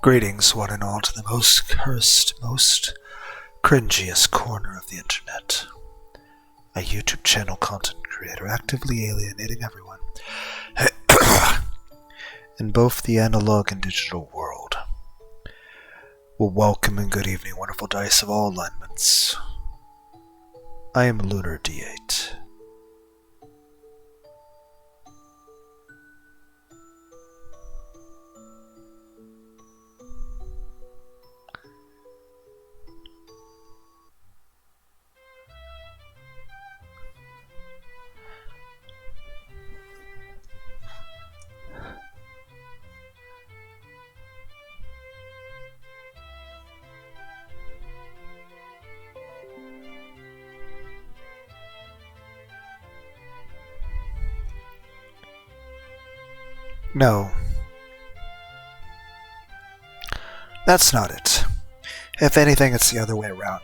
Greetings, one and all, to the most cursed, most cringiest corner of the internet. A YouTube channel content creator actively alienating everyone in both the analog and digital world. Well, welcome and good evening, wonderful dice of all alignments. I am Lunar D8. No. That's not it. If anything, it's the other way around.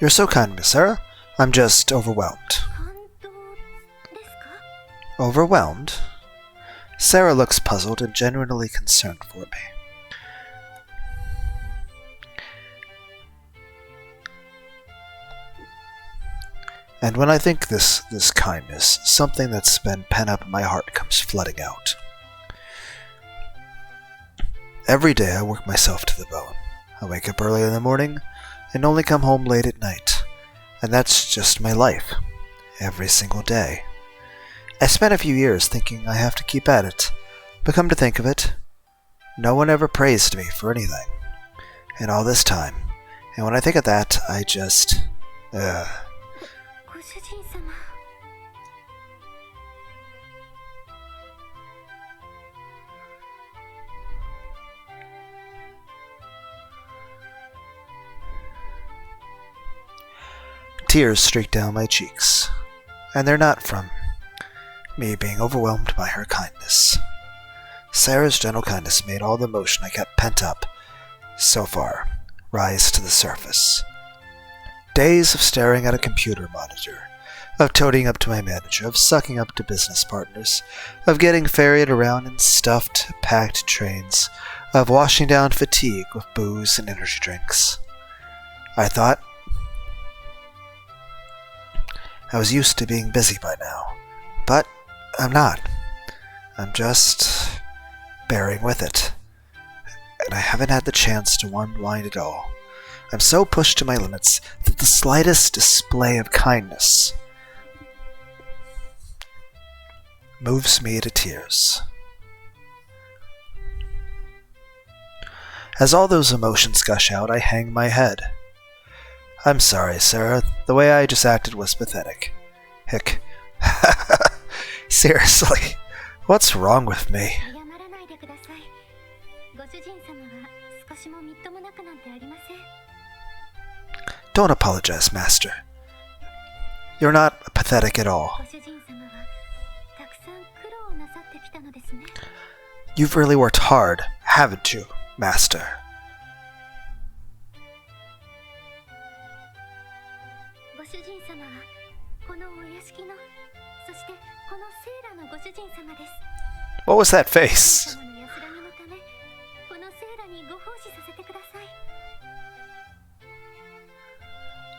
You're so kind, Miss Sarah. I'm just overwhelmed. Overwhelmed? Sarah looks puzzled and genuinely concerned for me. And when I think this kindness, something that's been pent up in my heart comes flooding out. Every day I work myself to the bone. I wake up early in the morning and only come home late at night. And that's just my life. Every single day. I spent a few years thinking I have to keep at it. But come to think of it, no one ever praised me for anything. In all this time. And when I think of that, I just... Tears streak down my cheeks, and they're not from me being overwhelmed by her kindness. Sarah's gentle kindness made all the emotion I kept pent up so far rise to the surface. Days of staring at a computer monitor, of toting up to my manager, of sucking up to business partners, of getting ferried around in stuffed, packed trains, of washing down fatigue with booze and energy drinks. I thought I was used to being busy by now, but I'm not. I'm just bearing with it, and I haven't had the chance to unwind at all. I'm so pushed to my limits that the slightest display of kindness moves me to tears. As all those emotions gush out, I hang my head. I'm sorry, Sarah. The way I just acted was pathetic. Hick. Seriously, what's wrong with me? Don't apologize, Master. You're not pathetic at all. You've really worked hard, haven't you, Master? What was that face?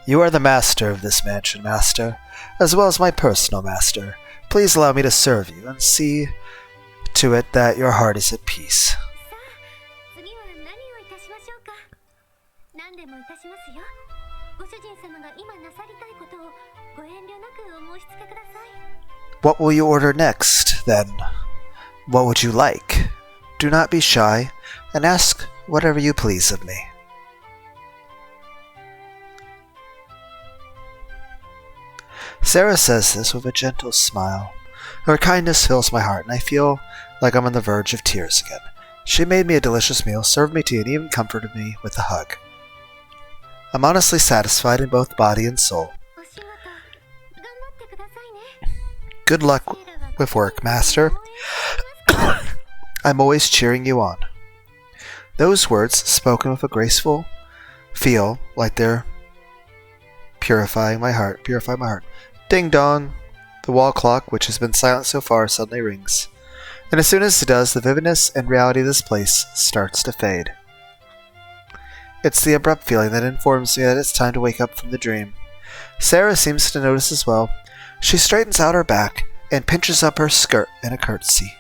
You are the master of this mansion, master, as well as my personal master. Please allow me to serve you and see to it that your heart is at peace. What will you order next, then? What would you like? Do not be shy, and ask whatever you please of me. Sarah says this with a gentle smile. Her kindness fills my heart, and I feel like I'm on the verge of tears again. She made me a delicious meal, served me tea, and even comforted me with a hug. I'm honestly satisfied in both body and soul. Good luck with work, master. I'm always cheering you on. Those words, spoken with a graceful feel like they're purify my heart. Ding dong! The wall clock, which has been silent so far, suddenly rings. And as soon as it does, the vividness and reality of this place starts to fade. It's the abrupt feeling that informs me that it's time to wake up from the dream. Sarah seems to notice as well. She straightens out her back and pinches up her skirt in a curtsy.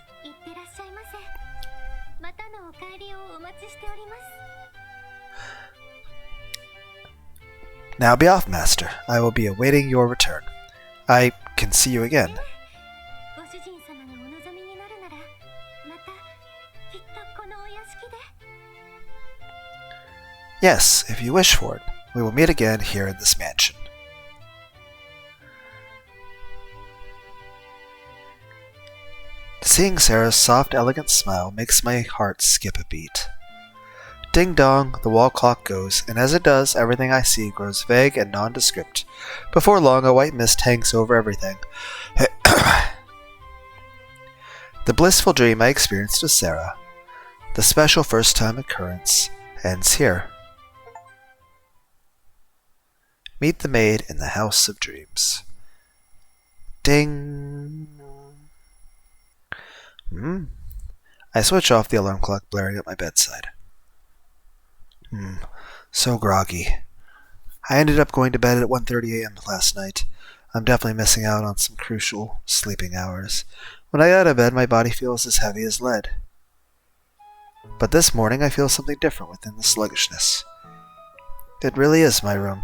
Now be off, master. I will be awaiting your return. I can see you again. Yes, if you wish for it. We will meet again here in this mansion. Seeing Sarah's soft, elegant smile makes my heart skip a beat. Ding dong, the wall clock goes, and as it does, everything I see grows vague and nondescript. Before long, a white mist hangs over everything. The blissful dream I experienced with Sarah, the special first-time occurrence, ends here. Meet the maid in the house of dreams. Ding! I switch off the alarm clock blaring at my bedside. So groggy. I ended up going to bed at 1:30 a.m. last night. I'm definitely missing out on some crucial sleeping hours. When I get out of bed, my body feels as heavy as lead. But this morning, I feel something different within the sluggishness. It really is my room.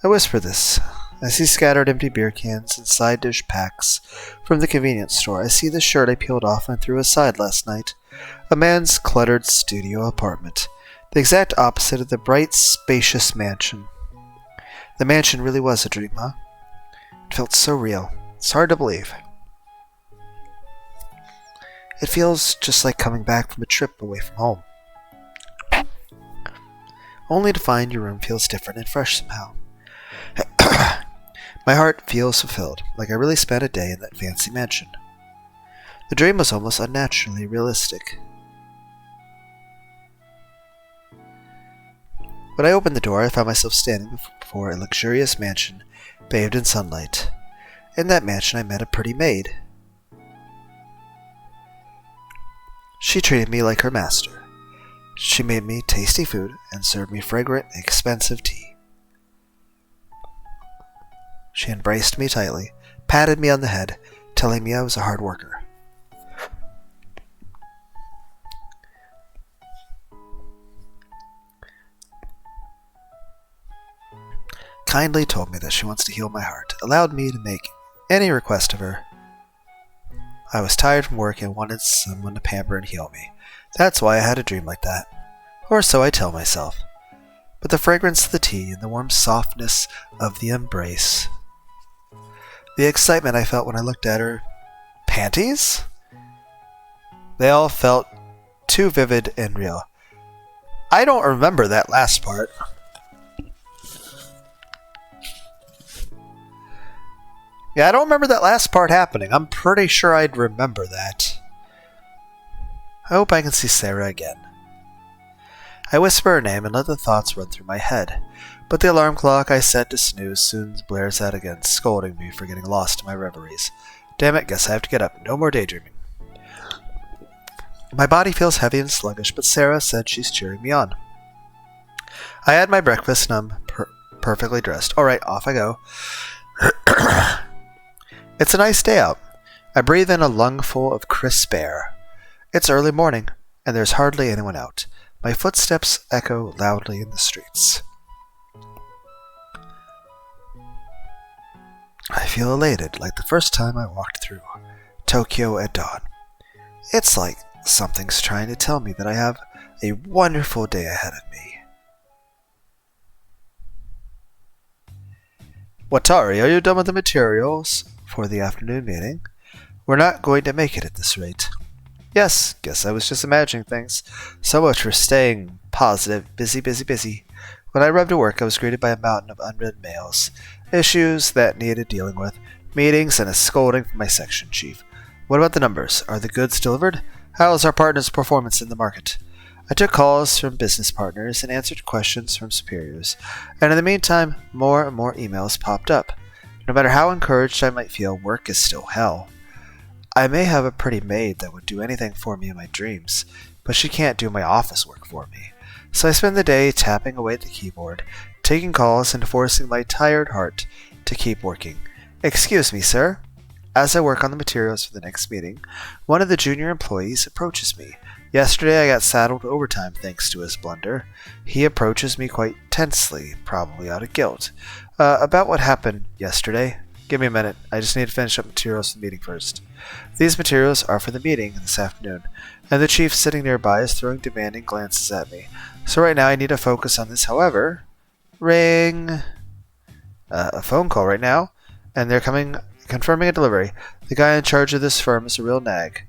I whisper this. I see scattered empty beer cans and side dish packs from the convenience store. I see the shirt I peeled off and threw aside last night. A man's cluttered studio apartment. The exact opposite of the bright, spacious mansion. The mansion really was a dream, huh? It felt so real. It's hard to believe. It feels just like coming back from a trip away from home. Only to find your room feels different and fresh somehow. My heart feels fulfilled, like I really spent a day in that fancy mansion. The dream was almost unnaturally realistic. When I opened the door, I found myself standing before a luxurious mansion, bathed in sunlight. In that mansion, I met a pretty maid. She treated me like her master. She made me tasty food and served me fragrant, expensive tea. She embraced me tightly, patted me on the head, telling me I was a hard worker. Kindly told me that she wants to heal my heart, allowed me to make any request of her. I was tired from work and wanted someone to pamper and heal me. That's why I had a dream like that. Or so I tell myself. But the fragrance of the tea and the warm softness of the embrace. The excitement I felt when I looked at her panties? They all felt too vivid and real. I don't remember that last part. Yeah, I don't remember that last part happening. I'm pretty sure I'd remember that. I hope I can see Sarah again. I whisper her name and let the thoughts run through my head. But the alarm clock I set to snooze soon blares out again, scolding me for getting lost in my reveries. Damn it, guess I have to get up. No more daydreaming. My body feels heavy and sluggish, but Sarah said she's cheering me on. I had my breakfast and I'm perfectly dressed. Alright, off I go. It's a nice day out. I breathe in a lungful of crisp air. It's early morning, and there's hardly anyone out. My footsteps echo loudly in the streets. I feel elated, like the first time I walked through Tokyo at dawn. It's like something's trying to tell me that I have a wonderful day ahead of me. Watari, are you done with the materials for the afternoon meeting? We're not going to make it at this rate. Yes, guess I was just imagining things. So much for staying positive, busy, busy, busy. When I arrived at work, I was greeted by a mountain of unread mails, issues that needed dealing with, meetings, and a scolding from my section chief. What about the numbers? Are the goods delivered? How is our partner's performance in the market? I took calls from business partners and answered questions from superiors, and in the meantime, more and more emails popped up. No matter how encouraged I might feel, work is still hell. I may have a pretty maid that would do anything for me in my dreams, but she can't do my office work for me. So I spend the day tapping away at the keyboard, taking calls and forcing my tired heart to keep working. Excuse me, sir. As I work on the materials for the next meeting, one of the junior employees approaches me. Yesterday I got saddled overtime thanks to his blunder. He approaches me quite tensely, probably out of guilt. About what happened yesterday? Give me a minute. I just need to finish up materials for the meeting first. These materials are for the meeting this afternoon, and the chief sitting nearby is throwing demanding glances at me. So right now I need to focus on this. However, ring. A phone call right now, and they're coming, confirming a delivery. The guy in charge of this firm is a real nag.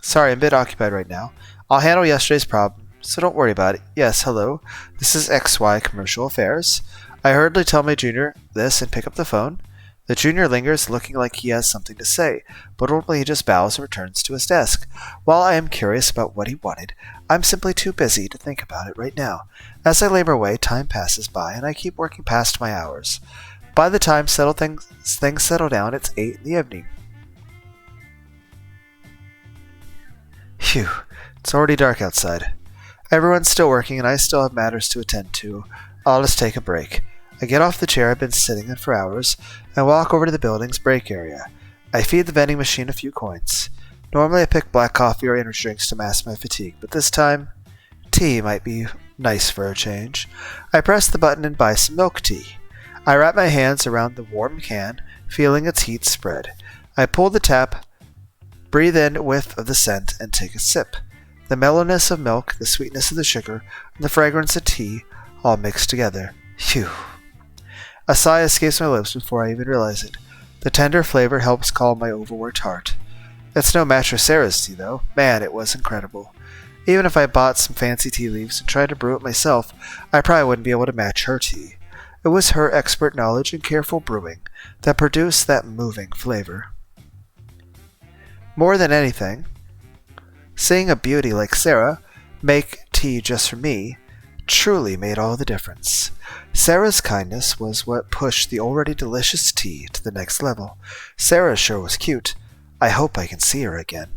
Sorry, I'm a bit occupied right now. I'll handle yesterday's problem, so don't worry about it. Yes, hello. This is XY Commercial Affairs. I hurriedly tell my junior this and pick up the phone. The junior lingers, looking like he has something to say, but ultimately he just bows and returns to his desk. While I am curious about what he wanted, I'm simply too busy to think about it right now. As I labor away, time passes by, and I keep working past my hours. By the time things settle down, it's 8 in the evening. Phew, it's already dark outside. Everyone's still working, and I still have matters to attend to. I'll just take a break. I get off the chair I've been sitting in for hours and walk over to the building's break area. I feed the vending machine a few coins. Normally I pick black coffee or energy drinks to mask my fatigue, but this time, tea might be nice for a change. I press the button and buy some milk tea. I wrap my hands around the warm can, feeling its heat spread. I pull the tap, breathe in a whiff of the scent, and take a sip. The mellowness of milk, the sweetness of the sugar, and the fragrance of tea all mixed together. Phew. A sigh escapes my lips before I even realize it. The tender flavor helps calm my overworked heart. It's no match for Sarah's tea, though. Man, it was incredible. Even if I bought some fancy tea leaves and tried to brew it myself, I probably wouldn't be able to match her tea. It was her expert knowledge and careful brewing that produced that moving flavor. More than anything, seeing a beauty like Sarah make tea just for me truly made all the difference. Sarah's kindness was what pushed the already delicious tea to the next level. Sarah sure was cute. I hope I can see her again.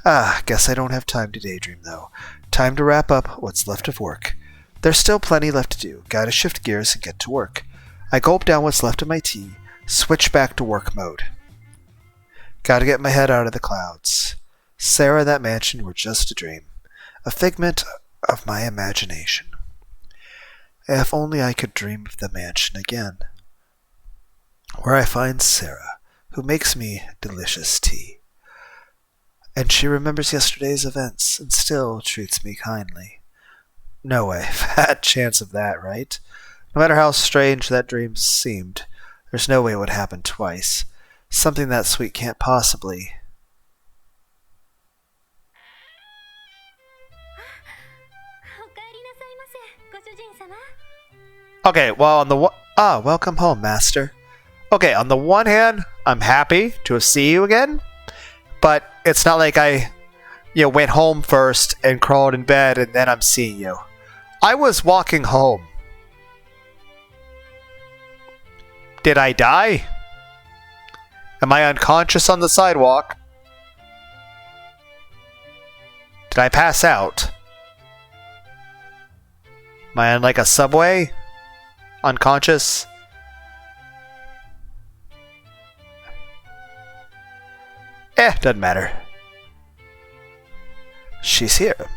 Guess I don't have time to daydream, though. Time to wrap up what's left of work. There's still plenty left to do. Gotta shift gears and get to work. I gulp down what's left of my tea, switch back to work mode. Gotta get my head out of the clouds. Sarah and that mansion were just a dream. A figment of my imagination. If only I could dream of the mansion again, where I find Sarah, who makes me delicious tea. And she remembers yesterday's events and still treats me kindly. No way, fat chance of that, right? No matter how strange that dream seemed, there's no way it would happen twice. Something that sweet can't possibly. Okay, well, welcome home, Master. Okay, on the one hand, I'm happy to see you again, but it's not like I, went home first and crawled in bed and then I'm seeing you. I was walking home. Did I die? Am I unconscious on the sidewalk? Did I pass out? Am I on like a subway? Unconscious? Doesn't matter. She's here.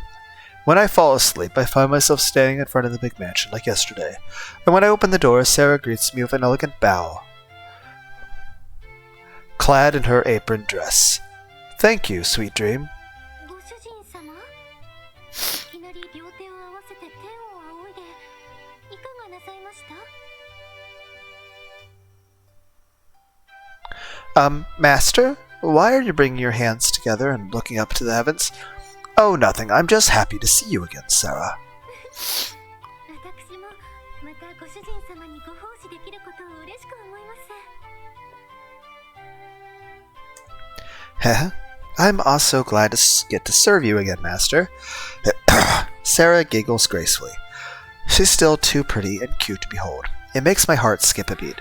When I fall asleep, I find myself standing in front of the big mansion like yesterday. And when I open the door, Sarah greets me with an elegant bow, clad in her apron dress. Thank you, sweet dream. Master? Why are you bringing your hands together and looking up to the heavens? Oh, nothing. I'm just happy to see you again, Sarah. Heh. I'm also glad to get to serve you again, Master. Sarah giggles gracefully. She's still too pretty and cute to behold. It makes my heart skip a beat.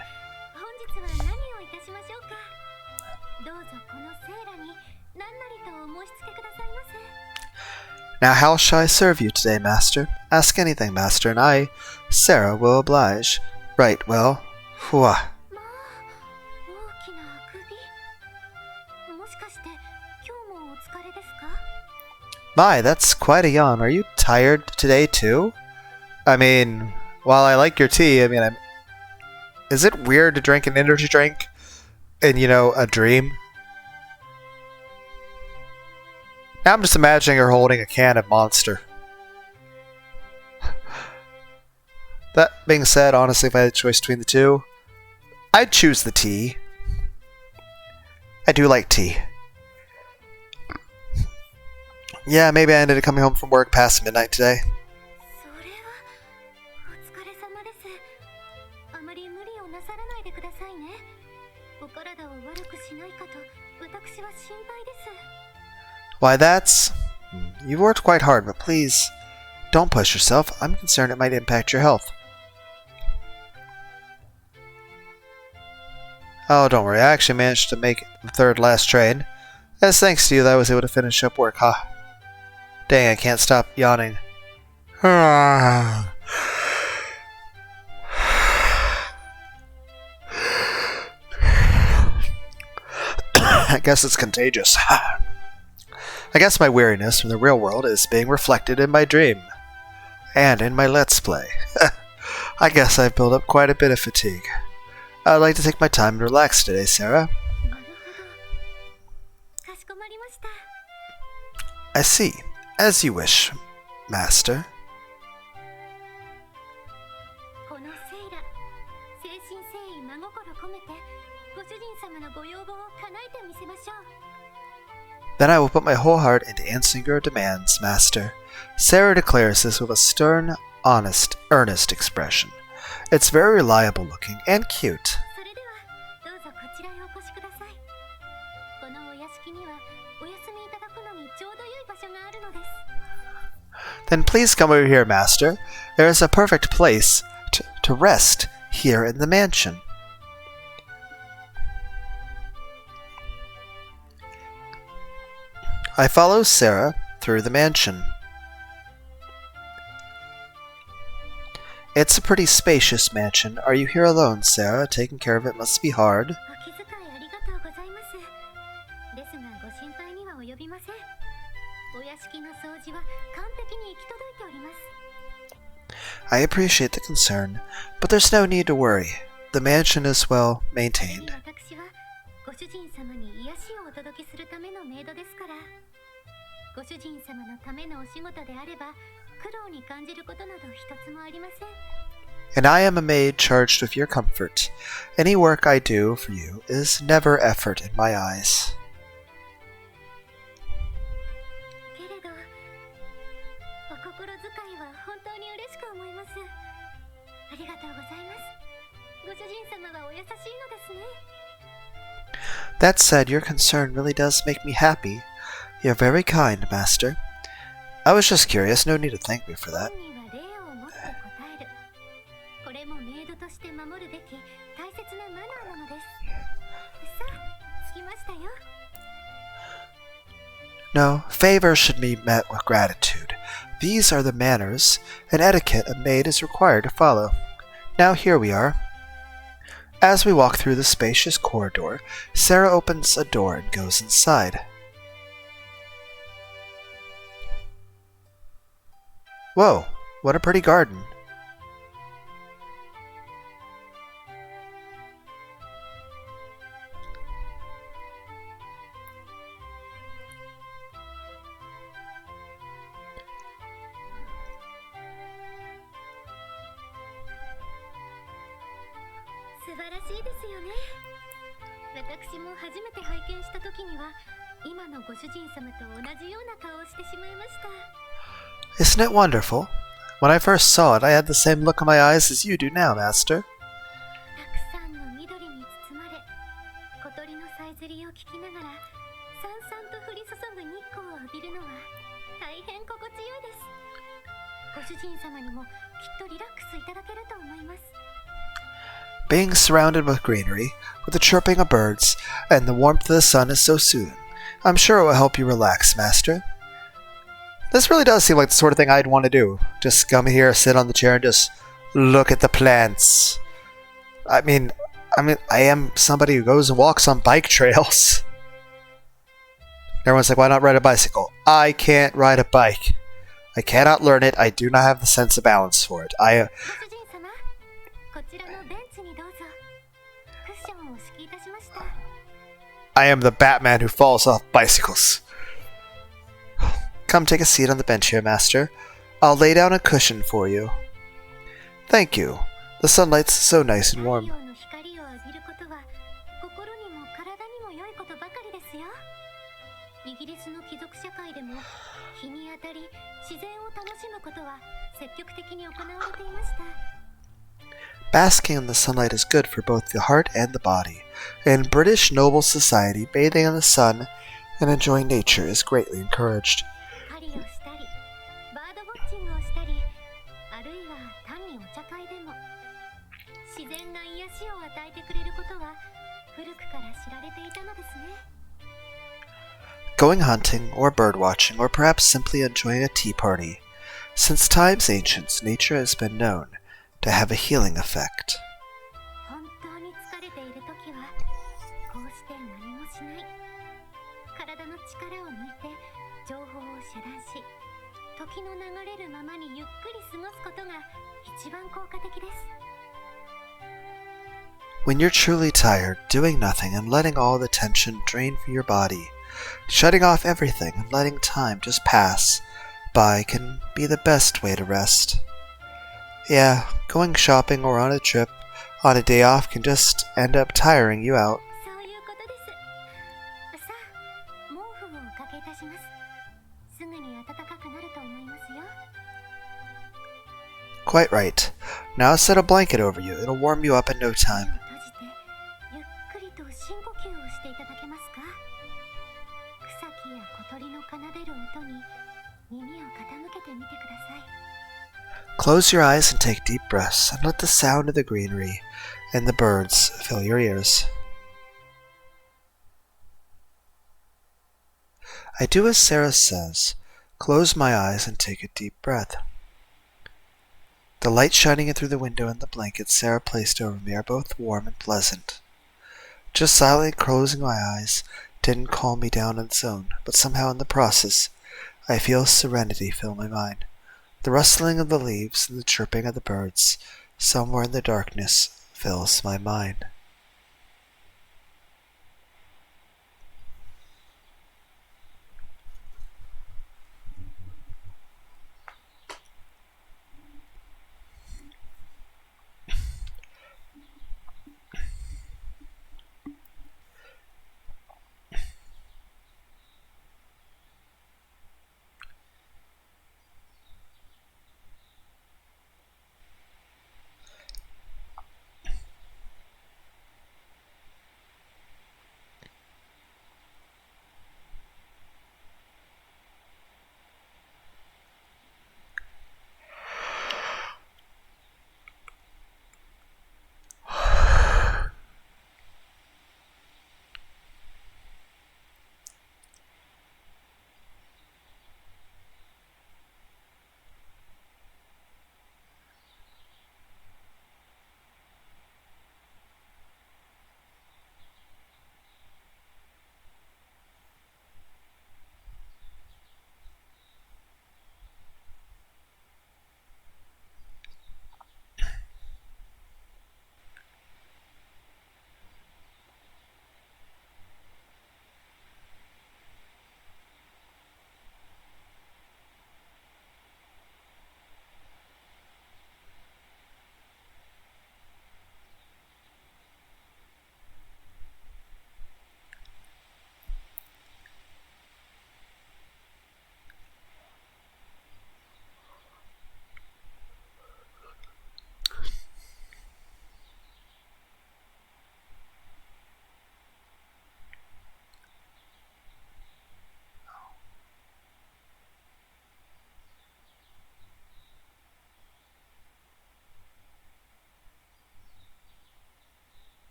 Now how shall I serve you today, Master? Ask anything, Master, and I, Sarah, will oblige. Right, well, whoa. My, that's quite a yawn. Are you tired today, too? I mean, while I like your tea, is it weird to drink an energy drink in, a dream? Now I'm just imagining her holding a can of Monster. That being said, honestly, if I had a choice between the two, I'd choose the tea. I do like tea. Yeah, maybe I ended up coming home from work past midnight today. Why, that's... You've worked quite hard, but please, don't push yourself. I'm concerned it might impact your health. Oh, don't worry. I actually managed to make the third last train. As thanks to you that I was able to finish up work, huh? Dang, I can't stop yawning. I guess it's contagious. I guess my weariness from the real world is being reflected in my dream. And in my Let's Play. I guess I've built up quite a bit of fatigue. I'd like to take my time and relax today, Sarah. I see. As you wish, Master. Then I will put my whole heart into answering your demands, Master. Sarah declares this with a stern, honest, earnest expression. It's very reliable looking and cute. Then please come over here, Master. There is a perfect place to rest here in the mansion. I follow Sarah through the mansion. It's a pretty spacious mansion. Are you here alone, Sarah? Taking care of it must be hard. I appreciate the concern, but there's no need to worry. The mansion is well maintained. And I am a maid charged with your comfort. Any work I do for you is never effort in my eyes. That said, your concern really does make me happy. You're very kind, Master. I was just curious, no need to thank me for that. れもメイドとして守るべき大切なマナーなのです。さあ、着きましたよ。No, favors should be met with gratitude. These are the manners and etiquette a maid is required to follow. Now here we are. As we walk through the spacious corridor, Sarah opens a door and goes inside. Whoa, what a pretty garden. Isn't it wonderful? When I first saw it, I had the same look in my eyes as you do now, Master. Being surrounded with greenery, with the chirping of birds, and the warmth of the sun is so soothing. I'm sure it will help you relax, Master. This really does seem like the sort of thing I'd want to do. Just come here, sit on the chair, and just look at the plants. I mean, I am somebody who goes and walks on bike trails. Everyone's like, why not ride a bicycle? I can't ride a bike. I cannot learn it. I do not have the sense of balance for it. I am the Batman who falls off bicycles. Come take a seat on the bench here, Master. I'll lay down a cushion for you. Thank you. The sunlight's so nice and warm. Basking in the sunlight is good for both the heart and the body. In British noble society, bathing in the sun and enjoying nature is greatly encouraged. Going hunting, or bird-watching, or perhaps simply enjoying a tea party. Since times ancient, nature has been known to have a healing effect. When you're truly tired, doing nothing and letting all the tension drain from your body, shutting off everything and letting time just pass by can be the best way to rest. Yeah, going shopping or on a trip on a day off can just end up tiring you out. Quite right. Now set a blanket over you. It'll warm you up in no time. Close your eyes and take deep breaths, and let the sound of the greenery and the birds fill your ears. I do as Sarah says, close my eyes and take a deep breath. The light shining in through the window and the blanket Sarah placed over me are both warm and pleasant. Just silently closing my eyes didn't calm me down on its own, but somehow in the process I feel serenity fill my mind. The rustling of the leaves and the chirping of the birds somewhere in the darkness fills my mind.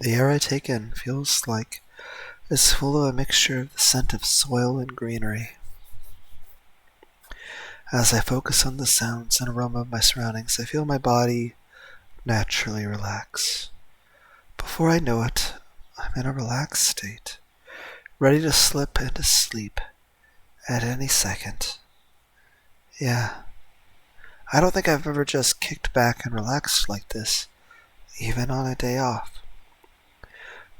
The air I take in feels like it's full of a mixture of the scent of soil and greenery. As I focus on the sounds and aroma of my surroundings, I feel my body naturally relax. Before I know it, I'm in a relaxed state, ready to slip into sleep at any second. Yeah, I don't think I've ever just kicked back and relaxed like this, even on a day off.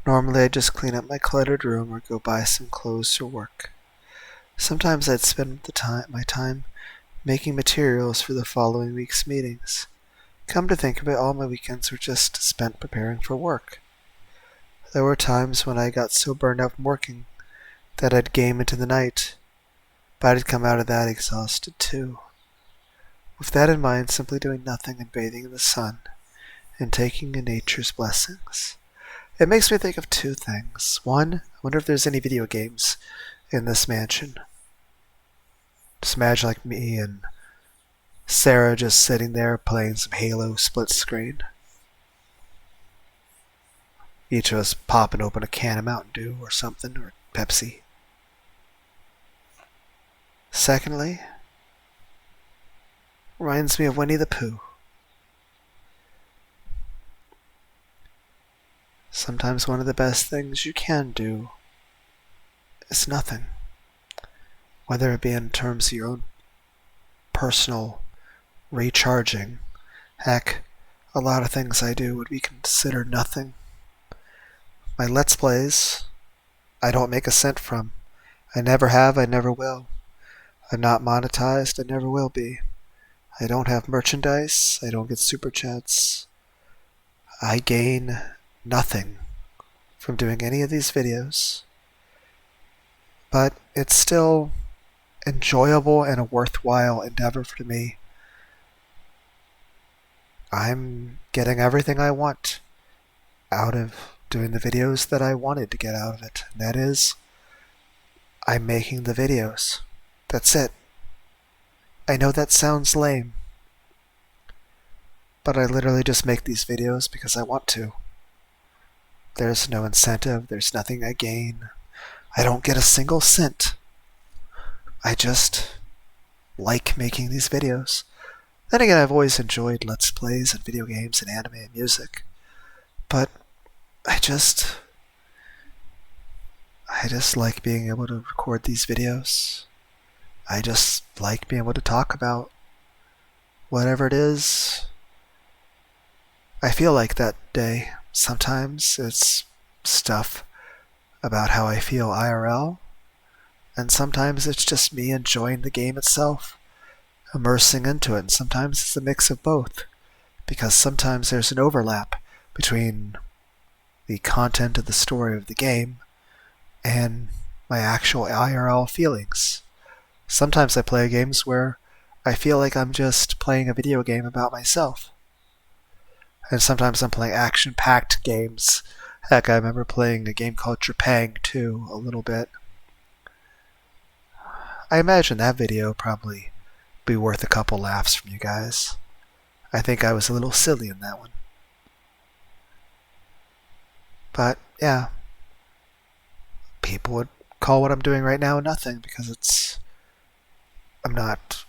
Normally I'd just clean up my cluttered room or go buy some clothes for work. Sometimes I'd spend my time making materials for the following week's meetings. Come to think of it, all my weekends were just spent preparing for work. There were times when I got so burned out from working that I'd game into the night, but I'd come out of that exhausted too. With that in mind, simply doing nothing and bathing in the sun and taking in nature's blessings. It makes me think of two things. One, I wonder if there's any video games in this mansion. Just imagine like me and Sarah just sitting there playing some Halo split screen. Each of us popping open a can of Mountain Dew or something, or Pepsi. Secondly, reminds me of Winnie the Pooh. Sometimes one of the best things you can do is nothing. Whether it be in terms of your own personal recharging. Heck, a lot of things I do would be considered nothing. My Let's Plays, I don't make a cent from. I never have, I never will. I'm not monetized, I never will be. I don't have merchandise, I don't get super chats. I gain nothing from doing any of these videos. But it's still enjoyable and a worthwhile endeavor for me. I'm getting everything I want out of doing the videos that I wanted to get out of it. And that is, I'm making the videos. That's it. I know that sounds lame, but I literally just make these videos because I want to. There's no incentive, there's nothing I gain. I don't get a single cent. I just like making these videos. Then again, I've always enjoyed Let's Plays and video games and anime and music. But I just like being able to record these videos. I just like being able to talk about whatever it is I feel like that day. Sometimes it's stuff about how I feel IRL, and sometimes it's just me enjoying the game itself, immersing into it, and sometimes it's a mix of both, because sometimes there's an overlap between the content of the story of the game and my actual IRL feelings. Sometimes I play games where I feel like I'm just playing a video game about myself. And sometimes I'm playing action-packed games. Heck, I remember playing a game called Trepang 2 a little bit. I imagine that video probably be worth a couple laughs from you guys. I think I was a little silly in that one. But, yeah. People would call what I'm doing right now nothing because I'm not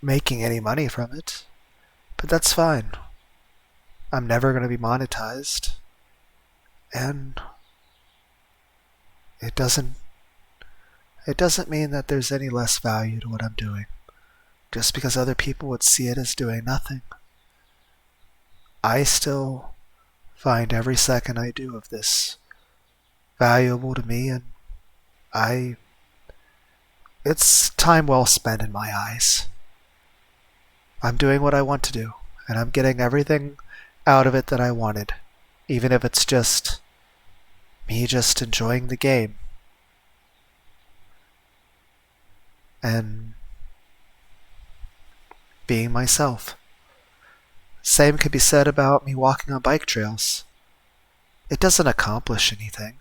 making any money from it. But that's fine. I'm never going to be monetized. And it doesn't mean that there's any less value to what I'm doing. Just because other people would see it as doing nothing. I still find every second I do of this valuable to me, and it's time well spent in my eyes. I'm doing what I want to do, and I'm getting everything out of it that I wanted, even if it's just me just enjoying the game. And being myself. Same could be said about me walking on bike trails. It doesn't accomplish anything,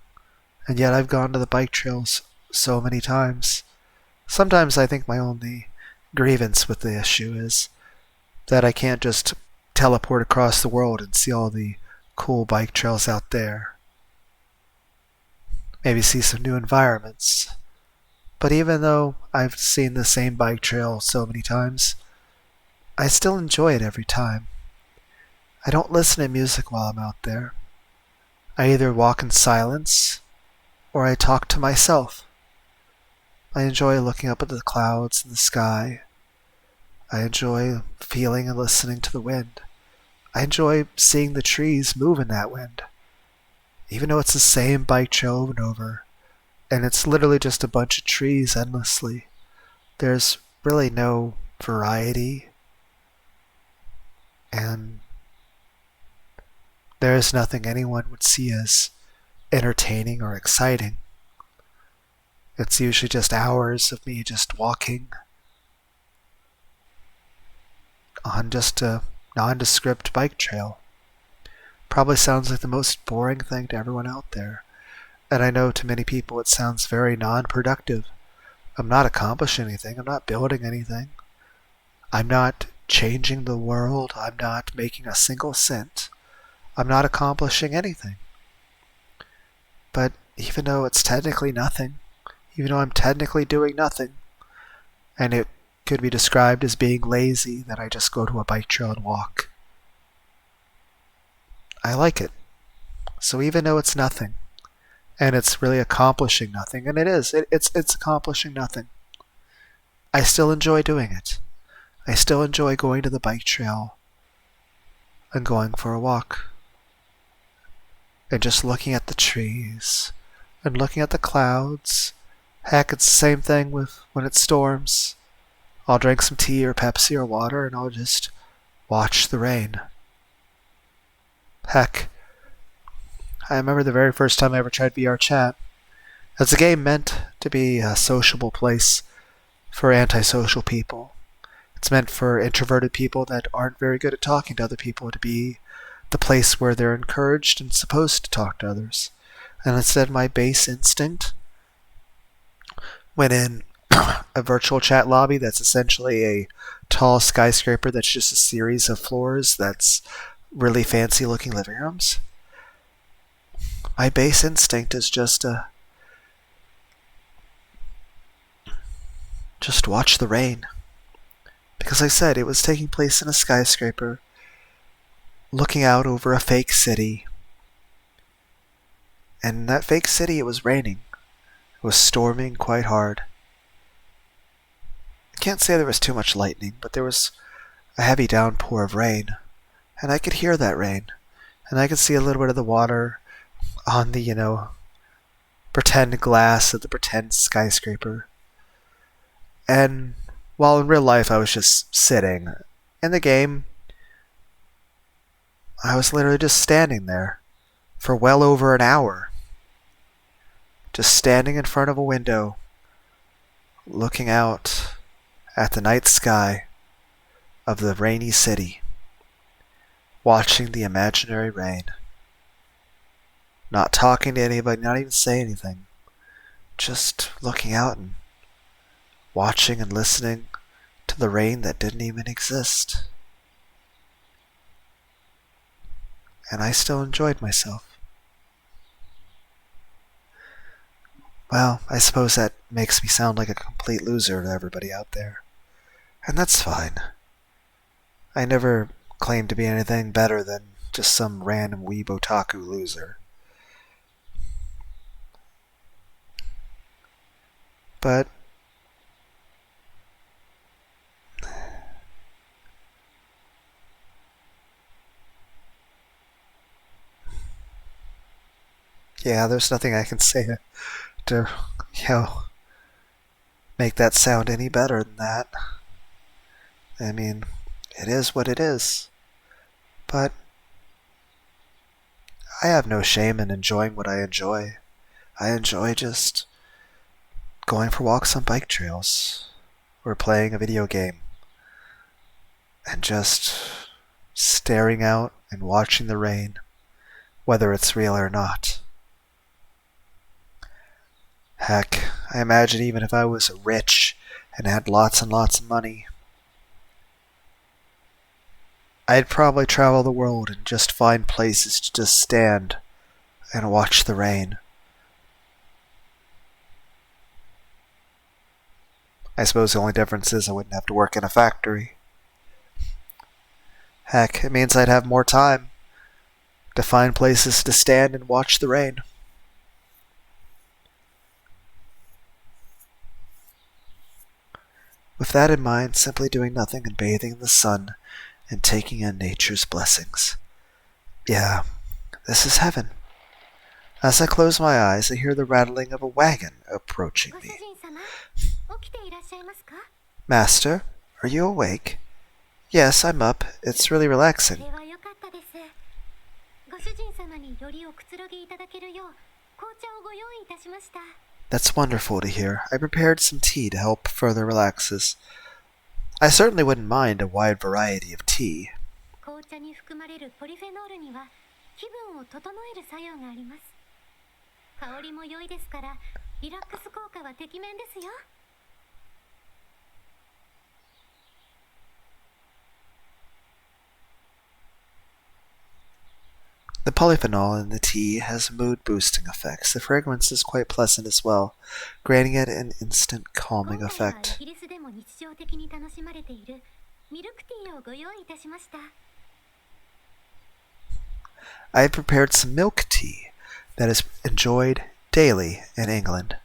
and yet I've gone to the bike trails so many times. Sometimes I think my only grievance with the issue is that I can't just teleport across the world and see all the cool bike trails out there. Maybe see some new environments. But even though I've seen the same bike trail so many times, I still enjoy it every time. I don't listen to music while I'm out there. I either walk in silence or I talk to myself. I enjoy looking up at the clouds and the sky. I enjoy feeling and listening to the wind. I enjoy seeing the trees move in that wind. Even though it's the same bike trail over and over, and it's literally just a bunch of trees endlessly, there's really no variety, and there is nothing anyone would see as entertaining or exciting. It's usually just hours of me just walking on just a nondescript bike trail. Probably sounds like the most boring thing to everyone out there. And I know to many people it sounds very non-productive. I'm not accomplishing anything. I'm not building anything. I'm not changing the world. I'm not making a single cent. I'm not accomplishing anything. But even though it's technically nothing, even though I'm technically doing nothing, and it could be described as being lazy that I just go to a bike trail and walk, I like it. So even though it's nothing, and it's really accomplishing nothing, and it is, it's accomplishing nothing, I still enjoy doing it. I still enjoy going to the bike trail and going for a walk. And just looking at the trees and looking at the clouds. Heck, it's the same thing with when it storms. I'll drink some tea or Pepsi or water and I'll just watch the rain. Heck, I remember the very first time I ever tried VR chat. It's a game meant to be a sociable place for antisocial people. It's meant for introverted people that aren't very good at talking to other people to be the place where they're encouraged and supposed to talk to others. And instead, my base instinct went in a virtual chat lobby that's essentially a tall skyscraper that's just a series of floors that's really fancy looking living rooms. My base instinct is just watch the rain. Because I said it was taking place in a skyscraper, looking out over a fake city. And in that fake city it was raining. It was storming quite hard. I can't say there was too much lightning, but there was a heavy downpour of rain. And I could hear that rain. And I could see a little bit of the water on the, pretend glass of the pretend skyscraper. And while in real life I was just sitting, in the game I was literally just standing there for well over an hour. Just standing in front of a window, looking out at the night sky of the rainy city, watching the imaginary rain. Not talking to anybody, not even saying anything. Just looking out and watching and listening to the rain that didn't even exist. And I still enjoyed myself. Well, I suppose that makes me sound like a complete loser to everybody out there. And that's fine. I never claimed to be anything better than just some random weeb otaku loser. But yeah, there's nothing I can say to make that sound any better than that. I mean, it is what it is. But I have no shame in enjoying what I enjoy. I enjoy just going for walks on bike trails, or playing a video game, and just staring out and watching the rain, whether it's real or not. Heck, I imagine even if I was rich and had lots and lots of money, I'd probably travel the world and just find places to just stand and watch the rain. I suppose the only difference is I wouldn't have to work in a factory. Heck, it means I'd have more time to find places to stand and watch the rain. With that in mind, simply doing nothing and bathing in the sun and taking in nature's blessings. Yeah, this is heaven. As I close my eyes, I hear the rattling of a wagon approaching ご主 me. 人様、起きていらっしゃいますか？ Master, are you awake? Yes, I'm up. It's really そ relaxing. れは良かったです。ご主人様によりおくつろぎいただけるよう紅茶をご用意いたしました。 That's wonderful to hear. I prepared some tea to help further relaxes. I certainly wouldn't mind a wide variety of tea. 紅茶に含まれるポリフェノールには気分を整える作用があります。香りも良いですからリラックス効果はてきめんですよ。 The polyphenol in the tea has mood-boosting effects. The fragrance is quite pleasant as well, granting it an instant 今 calming 回は effect. イギリスでも日常的に楽しまれているミルクティーをご用意いたしました。 I have prepared some milk tea that is enjoyed daily in England.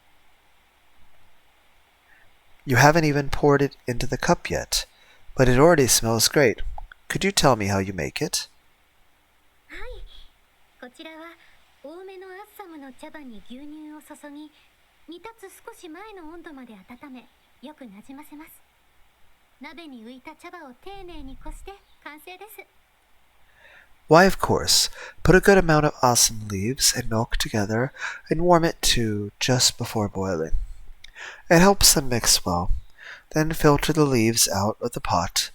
You haven't even poured it into the cup yet, but it already smells great. Could you tell me how you make it? はい、こちらは多めのアッサムの茶葉に牛乳を注ぎ、煮立つ少し前の温度まで温め、よくなじませます。鍋に浮いた茶葉を丁寧にこして完成です。 Why, of course. Put a good amount of awesome leaves and milk together and warm it to just before boiling. It helps them mix well. Then filter the leaves out of the pot,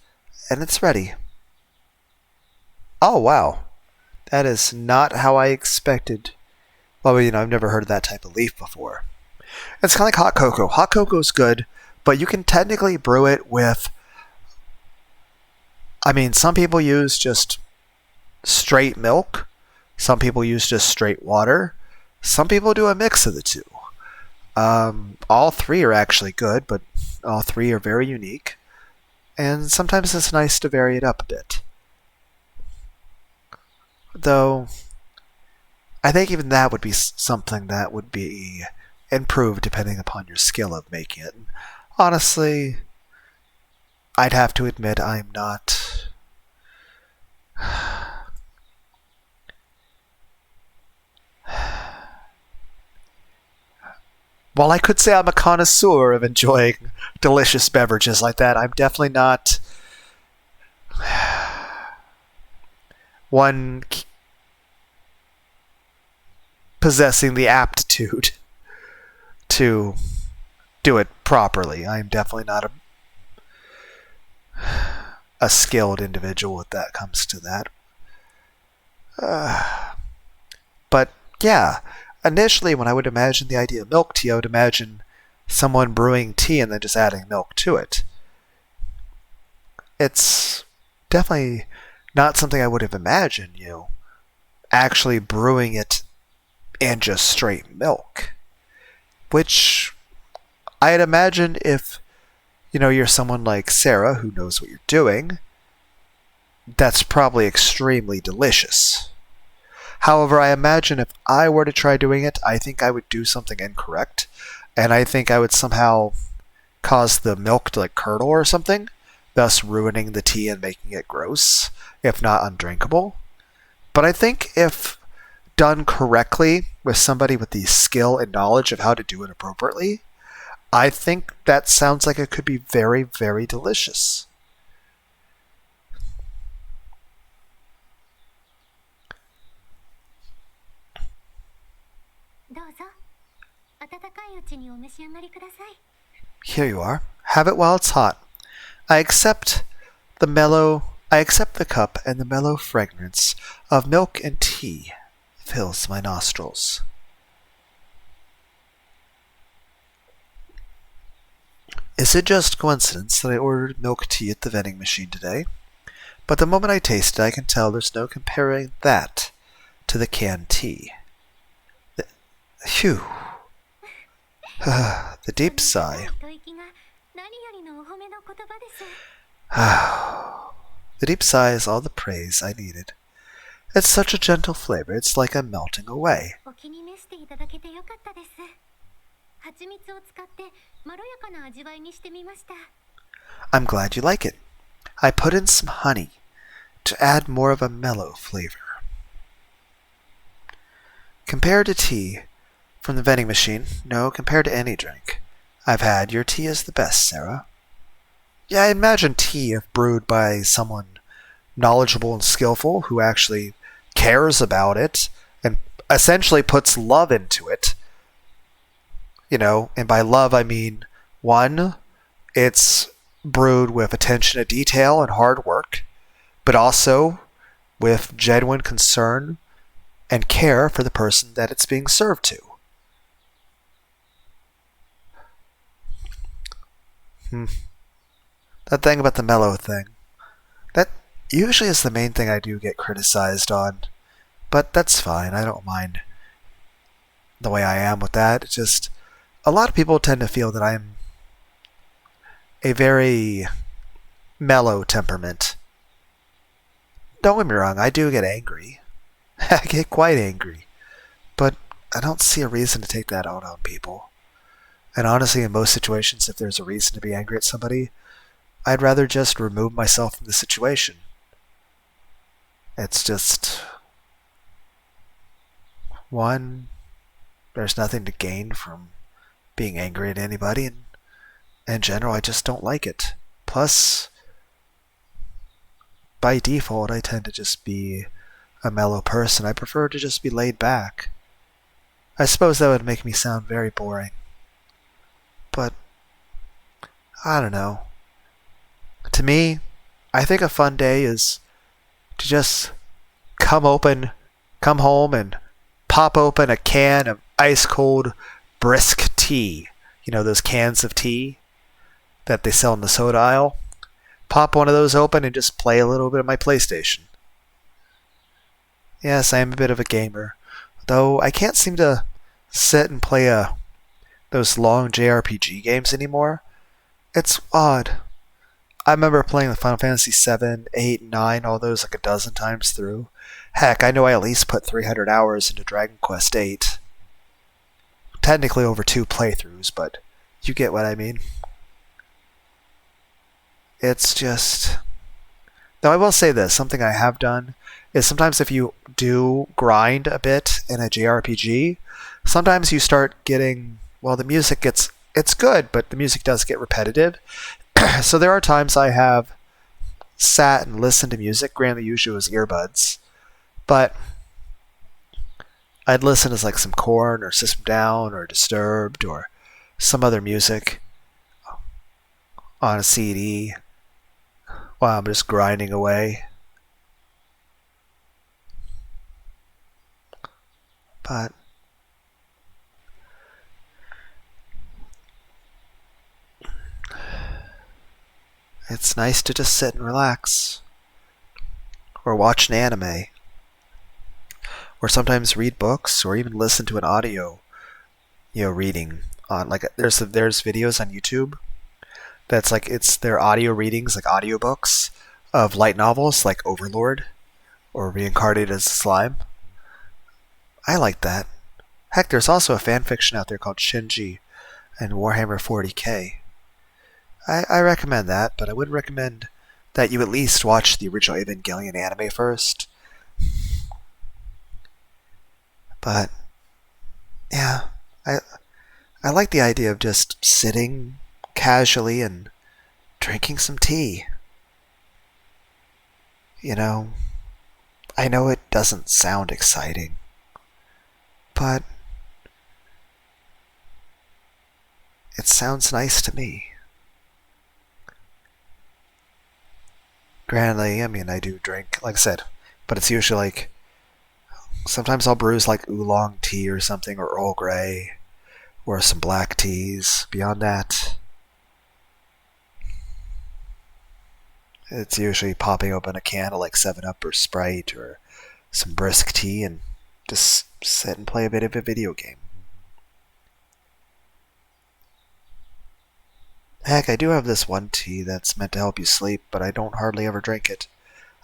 and it's ready. Oh, wow. That is not how I expected. Well, I've never heard of that type of leaf before. It's kind of like hot cocoa. Hot cocoa is good, but you can technically brew it with... some people use just straight milk. Some people use just straight water. Some people do a mix of the two. All three are actually good, but all three are very unique. And sometimes it's nice to vary it up a bit. Though, I think even that would be something that would be improved depending upon your skill of making it. Honestly, I'd have to admit I'm not... While I could say I'm a connoisseur of enjoying delicious beverages like that, I'm definitely not one possessing the aptitude to do it properly. I am definitely not a skilled individual when that comes to that. But yeah, initially when I would imagine the idea of milk tea, I would imagine someone brewing tea and then just adding milk to it. It's definitely not something I would have imagined, actually brewing it in just straight milk. Which I'd imagine if, you're someone like Sarah who knows what you're doing, that's probably extremely delicious. However, I imagine if I were to try doing it, I think I would do something incorrect, and I think I would somehow cause the milk to curdle or something, thus ruining the tea and making it gross, if not undrinkable. But I think if done correctly with somebody with the skill and knowledge of how to do it appropriately, I think that sounds like it could be very, very delicious. どうぞ、温かいうちにお召し上がりください。 Here you are. Have it while it's hot. I accept the cup, and the mellow fragrance of milk and tea fills my nostrils. Is it just coincidence that I ordered milk tea at the vending machine today? But the moment I taste it, I can tell there's no comparing that to the canned tea. Phew. The deep sigh. The deep sigh is all the praise I needed. It's such a gentle flavor, it's like I'm melting away. I'm glad you like it. I put in some honey to add more of a mellow flavor. Compared to tea from the vending machine, no, compared to any drink I've had, your tea is the best, Sarah. Yeah, I imagine tea if brewed by someone knowledgeable and skillful who actually cares about it and essentially puts love into it. And by love I mean, one, it's brewed with attention to detail and hard work, but also with genuine concern and care for the person that it's being served to. That thing about the mellow thing, that usually is the main thing I do get criticized on, but that's fine. I don't mind the way I am with that. It's just a lot of people tend to feel that I'm a very mellow temperament. Don't get me wrong, I do get angry. I get quite angry. But I don't see a reason to take that out on people. And honestly, in most situations, if there's a reason to be angry at somebody, I'd rather just remove myself from the situation. It's just, one, there's nothing to gain from being angry at anybody, and in general, I just don't like it. Plus, by default, I tend to just be a mellow person. I prefer to just be laid back. I suppose that would make me sound very boring. But, I don't know. To me, I think a fun day is to just come home and pop open a can of ice cold brisk tea. Those cans of tea that they sell in the soda aisle. Pop one of those open and just play a little bit of my PlayStation. Yes, I am a bit of a gamer, though I can't seem to sit and play those long JRPG games anymore. It's odd. I remember playing the Final Fantasy 7, 8, 9, all those like a dozen times through. Heck, I know I at least put 300 hours into Dragon Quest 8. Technically over 2 playthroughs, but you get what I mean. It's just... Though I will say this, something I have done is sometimes if you do grind a bit in a JRPG, sometimes you start getting... Well, the music gets... It's good, but the music does get repetitive. So there are times I have sat and listened to music, granted usually it was earbuds, but I'd listen to like some Korn or System Down or Disturbed or some other music on a CD while I'm just grinding away. But it's nice to just sit and relax, or watch an anime, or sometimes read books, or even listen to an audio, reading on like there's videos on YouTube that's like it's their audio readings, like audiobooks of light novels like Overlord or Reincarnated as a Slime. I like that. Heck, there's also a fan fiction out there called Shinji and Warhammer 40k. I recommend that, but I would recommend that you at least watch the original Evangelion anime first. But yeah, I like the idea of just sitting casually and drinking some tea. I know it doesn't sound exciting, but it sounds nice to me. Granted, I do drink, like I said, but it's usually like, sometimes I'll brew like oolong tea or something, or Earl Grey, or some black teas. Beyond that, It's usually popping open a can of like 7-Up or Sprite or some brisk tea and just sit and play a bit of a video game. Heck, I do have this one tea that's meant to help you sleep, but I don't hardly ever drink it.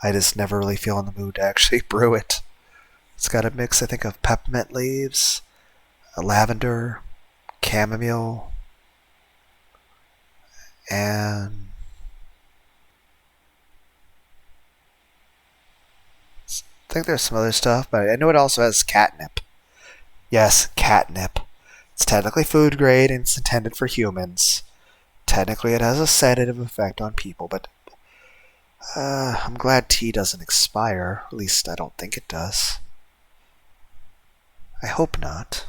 I just never really feel in the mood to actually brew it. It's got a mix, I think, of peppermint leaves, lavender, chamomile, and I think there's some other stuff, but I know it also has catnip. Yes, catnip. It's technically food grade and it's intended for humans. Technically, it has a sedative effect on people, but I'm glad tea doesn't expire. At least I don't think it does. I hope not.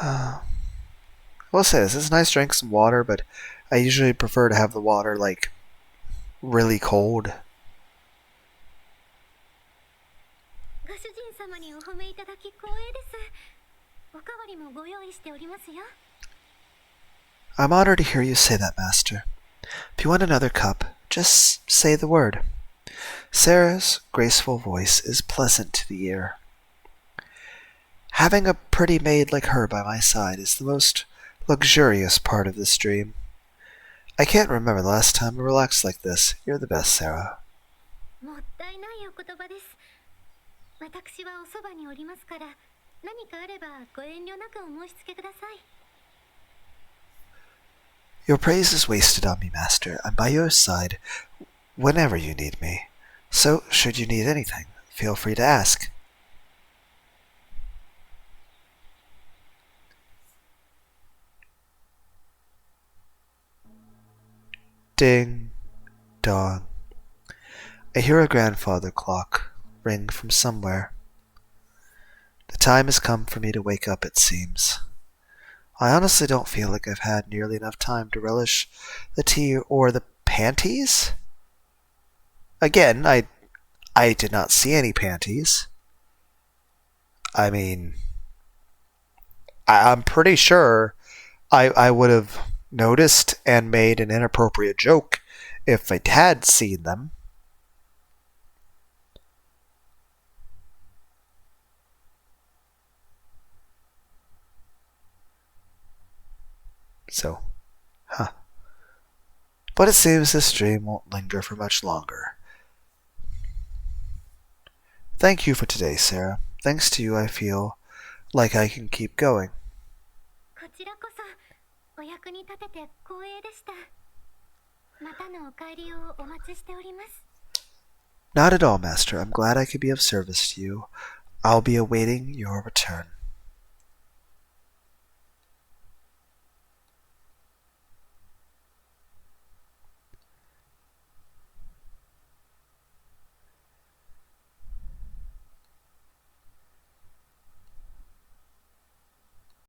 I will say this. It's nice to drink some water, but I usually prefer to have the water, like, really cold. ご主人様にお褒めいただき光栄です。おかわりもご用意しておりますよ。I'm honored to hear you say that, Master. If you want another cup, just say the word. Sarah's graceful voice is pleasant to the ear. Having a pretty maid like her by my side is the most luxurious part of this dream. I can't remember the last time I relaxed like this. You're the best, Sarah. もったいないお言葉です。私はおそばにおりますから、何かあればご遠慮なくお申し付けください。Your praise is wasted on me, Master. I'm by your side whenever you need me. So, should you need anything, feel free to ask. Ding dong. I hear a grandfather clock ring from somewhere. The time has come for me to wake up, it seems. I honestly don't feel like I've had nearly enough time to relish the tea or the panties. Again, I did not see any panties. I mean, I'm pretty sure I would have noticed and made an inappropriate joke if I had seen them. So, But it seems this dream won't linger for much longer. Thank you for today, Sarah. Thanks to you, I feel like I can keep going. こちらこそお役に立てて光栄でした。またのお帰りをお待ちしております。Not at all, Master. I'm glad I could be of service to you. I'll be awaiting your return.